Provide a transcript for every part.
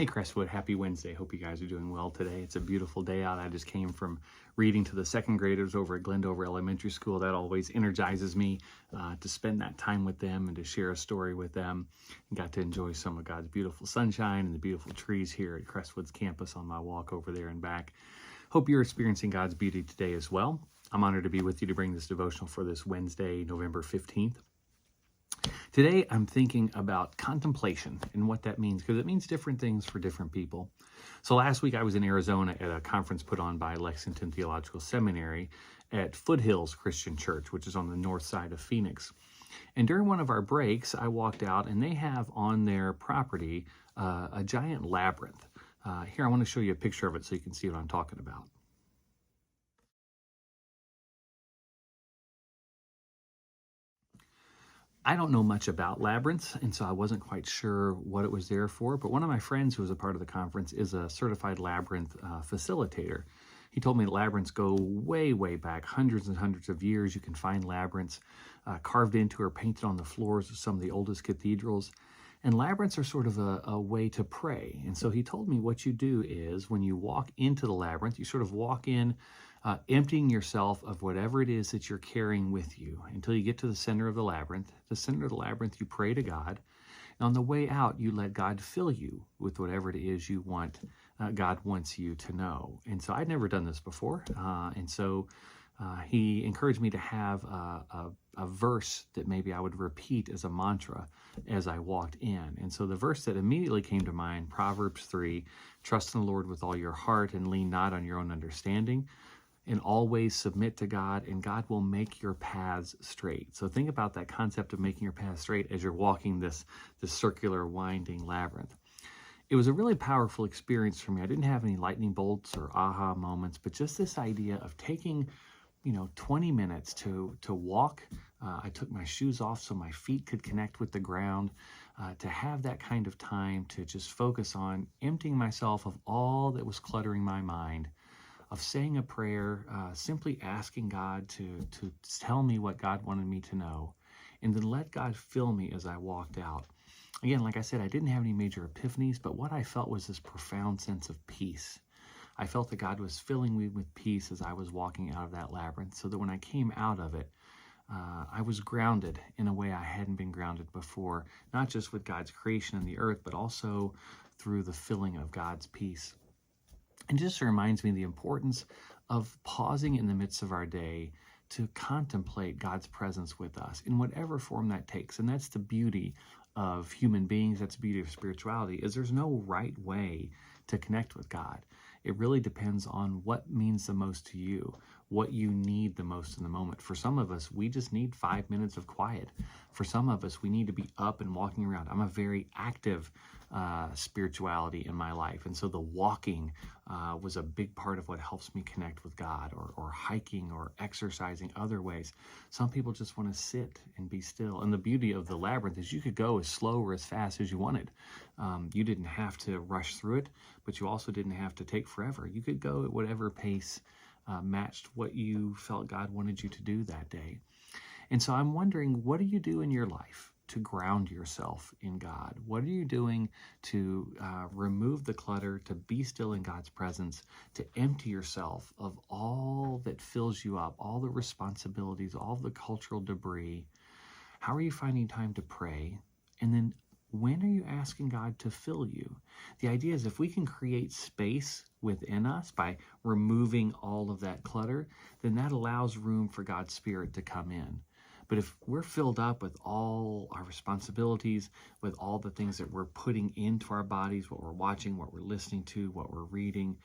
Hey Crestwood, happy Wednesday. Hope you guys are doing well today. It's a beautiful day out. I just came from reading to the second graders over at Glendover Elementary School. That always energizes me to spend that time with them and to share a story with them. And got to enjoy some of God's beautiful sunshine and the beautiful trees here at Crestwood's campus on my walk over there and back. Hope you're experiencing God's beauty today as well. I'm honored to be with you to bring this devotional for this Wednesday, November 15th. Today, I'm thinking about contemplation and what that means, because it means different things for different people. So last week, I was in Arizona at a conference put on by Lexington Theological Seminary at Foothills Christian Church, which is on the north side of Phoenix. And during one of our breaks, I walked out, and they have on their property a giant labyrinth. Here, I want to show you a picture of it so you can see what I'm talking about. I don't know much about labyrinths, and so I wasn't quite sure what it was there for, but one of my friends who was a part of the conference is a certified labyrinth facilitator. He told me that labyrinths go way, way back, hundreds and hundreds of years. You can find labyrinths carved into or painted on the floors of some of the oldest cathedrals. And labyrinths are sort of a way to pray. And so he told me what you do is when you walk into the labyrinth, you sort of walk in emptying yourself of whatever it is that you're carrying with you until you get to the center of the labyrinth. The center of the labyrinth, you pray to God. And on the way out, you let God fill you with whatever it is you want, God wants you to know. And so I'd never done this before. And so he encouraged me to have a verse that maybe I would repeat as a mantra as I walked in. And so the verse that immediately came to mind, Proverbs 3, trust in the Lord with all your heart and lean not on your own understanding, and always submit to God, and God will make your paths straight. So think about that concept of making your path straight as you're walking this circular winding labyrinth. It was a really powerful experience for me. I didn't have any lightning bolts or aha moments, but just this idea of taking 20 minutes to walk. I took my shoes off so my feet could connect with the ground, to have that kind of time to just focus on emptying myself of all that was cluttering my mind, of saying a prayer, simply asking God to tell me what God wanted me to know, and then let God fill me as I walked out. Again, like I said, I didn't have any major epiphanies, but what I felt was this profound sense of peace. I felt that God was filling me with peace as I was walking out of that labyrinth, so that when I came out of it, I was grounded in a way I hadn't been grounded before, not just with God's creation and the earth, but also through the filling of God's peace. And just reminds me the importance of pausing in the midst of our day to contemplate God's presence with us in whatever form that takes. And that's the beauty of human beings. That's the beauty of spirituality, is there's no right way to connect with God. It really depends on what means the most to you, what you need the most in the moment. For some of us, we just need 5 minutes of quiet. For some of us, we need to be up and walking around. I'm a very active spirituality in my life, and so the walking was a big part of what helps me connect with God, or hiking or exercising other ways. Some people just want to sit and be still. And the beauty of the labyrinth is you could go as slow or as fast as you wanted. You didn't have to rush through it, but you also didn't have to take forever. You could go at whatever pace matched what you felt God wanted you to do that day. And so I'm wondering, what do you do in your life to ground yourself in God? What are you doing to remove the clutter, to be still in God's presence, to empty yourself of all that fills you up, all the responsibilities, all the cultural debris? How are you finding time to pray? And then when are you asking God to fill you? The idea is if we can create space within us by removing all of that clutter, then that allows room for God's Spirit to come in. But if we're filled up with all our responsibilities, with all the things that we're putting into our bodies, what we're watching, what we're listening to, what we're reading,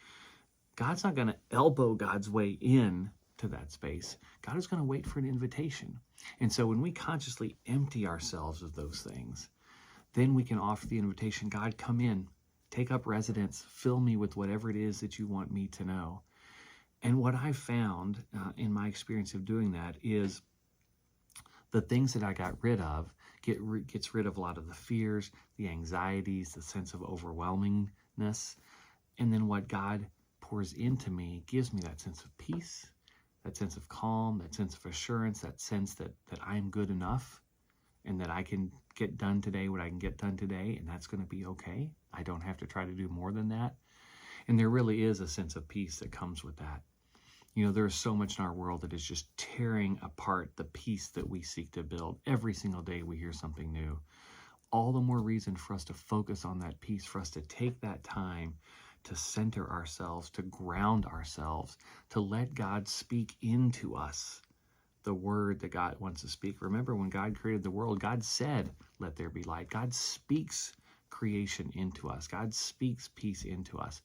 God's not going to elbow God's way in to that space. God is going to wait for an invitation. And so when we consciously empty ourselves of those things, then we can offer the invitation, God, come in, take up residence, fill me with whatever it is that you want me to know. And what I've found in my experience of doing that is the things that I got rid of gets rid of a lot of the fears, the anxieties, the sense of overwhelmingness. And then what God pours into me gives me that sense of peace, that sense of calm, that sense of assurance, that sense that I'm good enough and that I can get done today what I can get done today, and that's going to be okay. I don't have to try to do more than that. And there really is a sense of peace that comes with that. You know, there's so much in our world that is just tearing apart the peace that we seek to build. Every single day we hear something new. All the more reason for us to focus on that peace, for us to take that time to center ourselves, to ground ourselves, to let God speak into us the word that God wants to speak. Remember, when God created the world, God said, "Let there be light." God speaks creation into us. God speaks peace into us.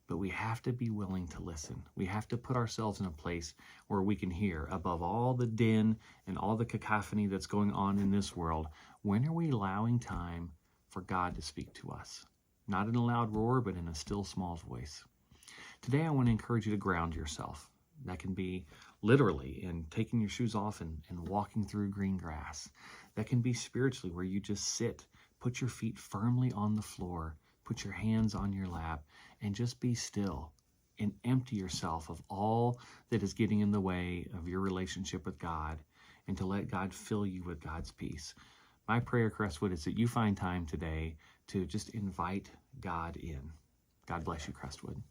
But we have to be willing to listen. We have to put ourselves in a place where we can hear, above all the din and all the cacophony that's going on in this world, when are we allowing time for God to speak to us? Not in a loud roar, but in a still small voice. Today, I want to encourage you to ground yourself. That can be literally in taking your shoes off and walking through green grass. That can be spiritually, where you just sit, put your feet firmly on the floor, put your hands on your lap, and just be still and empty yourself of all that is getting in the way of your relationship with God, and to let God fill you with God's peace. My prayer, Crestwood, is that you find time today to just invite God in. God bless you, Crestwood.